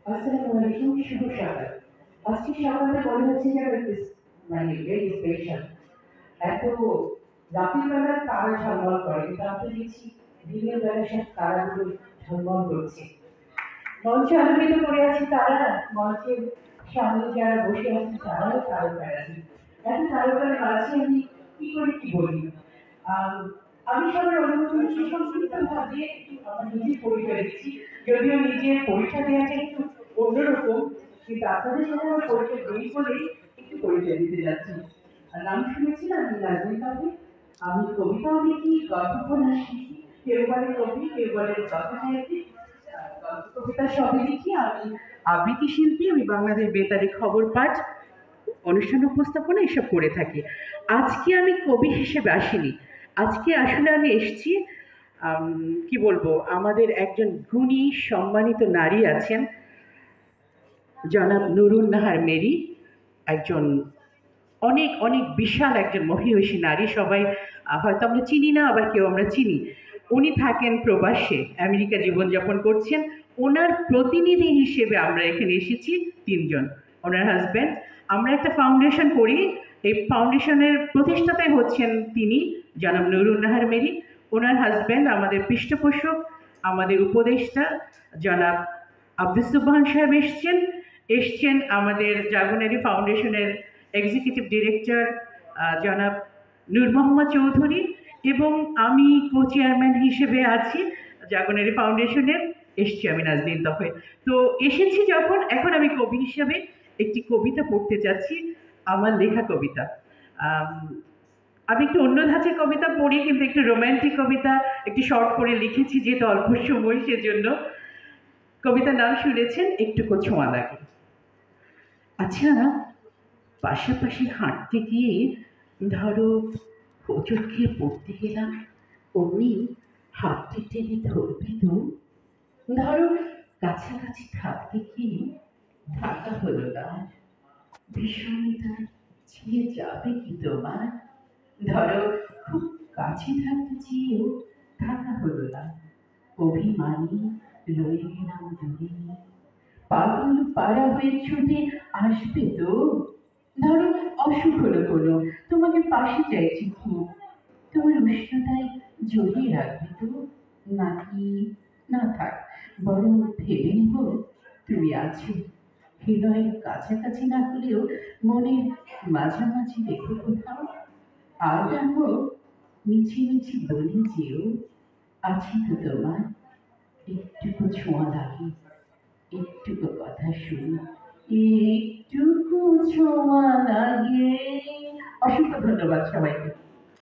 আসসালামু আলাইকুম, শুভ সকাল। আজকে সকালে মনে হচ্ছে যেন একটু মানে ভেরি স্পেশাল। এত রাতের বেলা তারা ঝলমল করে, কিন্তু আমরা দেখছি দিনের বেলা সব তারাগুলো ঝলমল করছে। মঞ্চে আলোকিত করে আছে তারা, মঞ্চের সামনে যারা বসে আছেন তারাও তারকারাজি। এত তারকার মাঝে আমি কি করে কি বলি। আম, আমি সবার অনুমতি সুসংক্ষিপ্ত ভাবে একটু আমার নিজের পরিচয় দিচ্ছি, যদিও নিজের পরিচয় দেওয়াটা একটু অন্যরকম, কিন্তু আপনাদের সাথে আমার পরিচয় দেরি করে একটু পরিচয় দিতে যাচ্ছি। আর নাম শুনেছিলাম আমি নাজনীন তাহলে। আমি কবিতাও লিখি, গল্প উপন্যাস লিখি, কেউ বলে কবি, কেউ বলে কথাসাহিত্যিক, কবিতা সবই লিখি। আমি আবৃত্তি শিল্পী, আমি বাংলাদেশ বেতারে খবর পাঠ, অনুষ্ঠান উপস্থাপনা এসব করে থাকি। আজকে আমি কবি হিসেবে আসিনি, আজকে আসলে আমি এসেছি কি বলবো, আমাদের একজন গুণী সম্মানিত নারী আছেন, জনাব নুরুন নাহার মেরি। একজন অনেক অনেক বিশাল একজন মহিয়সী নারী, সবাই হয়তো আমরা চিনি না, আবার কেউ আমরা চিনি। উনি থাকেন প্রবাসে, আমেরিকা জীবনযাপন করছেন। ওনার প্রতিনিধি হিসেবে আমরা এখানে এসেছি তিনজন, ওনার হাজব্যান্ড। আমরা একটা ফাউন্ডেশন করি, এই ফাউন্ডেশনের প্রতিষ্ঠাতাই হচ্ছেন তিনি, জনাব নুরুন নাহার মেরি। ওনার হাজব্যান্ড আমাদের পৃষ্ঠপোষক, আমাদের উপদেষ্টা জনাব আব্দুস সুবহান সাহেব এসছেন। এসছেন আমাদের জাগরণী ফাউন্ডেশনের এক্সিকিউটিভ ডিরেক্টর জনাব নূর মোহাম্মদ চৌধুরী, এবং আমি কো চেয়ারম্যান হিসেবে আছি জাগরণী ফাউন্ডেশনের। এসছি আমি নাজনীন তবে। তো এসেছি যখন, এখন আমি কবি হিসেবে একটি কবিতা পড়তে যাচ্ছি, আমার লেখা কবিতা। আম, আমি একটু অন্য ধাঁচের কবিতা পড়ি, কিন্তু একটু রোম্যান্টিক কবিতা একটু শর্ট করে লিখেছি, যেহেতু অল্প সময় সেজন্য। কবিতার নাম শুনেছেন একটুকু ছোঁয়া লাগে। আচ্ছা, পাশাপাশি হাঁটতে গিয়ে ধরো হোঁচট খেয়ে পড়তে গেলাম, অমনি হাতটি টেনে ধরবে তো। ধরো কাছাকাছি থাকতে গিয়ে থাকা হলো না, ভীষণতা ছিঁড়ে যাবে কি তোমার। ধরো খুব কাছে থাকতে চেয়েও থাকা হলো না, অভিমানী রয়ে গেলাম দূরে। পাগল পাড়া হয়ে ছুটে আসবে তো। ধরো অসুখ হলো কোনো, তোমাকে পাশে চাইছি খুব, তোমার উষ্ণতায় জড়িয়ে রাখবে তো। নাকি না থাক, বরং ভেবে নেব তুমি আছো, হৃদয়ের কাছাকাছি না হলেও মনের মাঝামাঝি রেখো কোথাও। আর দেখো মিছি মিছি বলে যেও আছি তো তোমার, একটুকু ছোঁয়া লাগে, একটুকু কথা শুনি, একটুকু ছোঁয়া লাগে। অসংখ্য ধন্যবাদ সবাইকে।